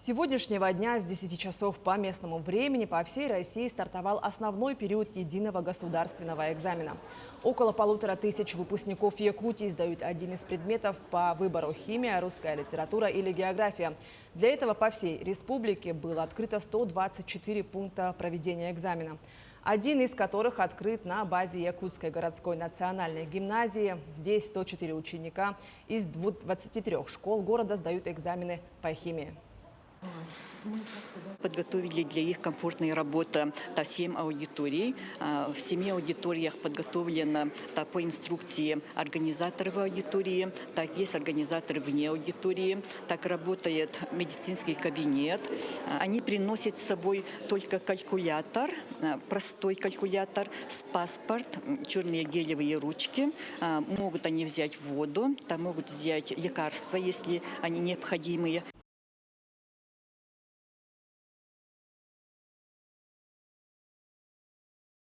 сегодняшнего дня с 10 часов по местному времени по всей России стартовал основной период единого государственного экзамена. Около 1500 выпускников Якутии сдают один из предметов по выбору: химия, русская литература или география. Для этого по всей республике было открыто 124 пункта проведения экзамена. Один из которых открыт на базе Якутской городской национальной гимназии. Здесь 104 ученика из 23 школ города сдают экзамены по химии. Подготовили для их комфортной работы 7 аудиторий. В 7 аудиториях подготовлено по инструкции организаторов аудитории, так есть организаторы вне аудитории, так работает медицинский кабинет. Они приносят с собой только калькулятор, простой калькулятор, с паспорт, черные гелевые ручки. Могут они взять воду, там могут взять лекарства, если они необходимые.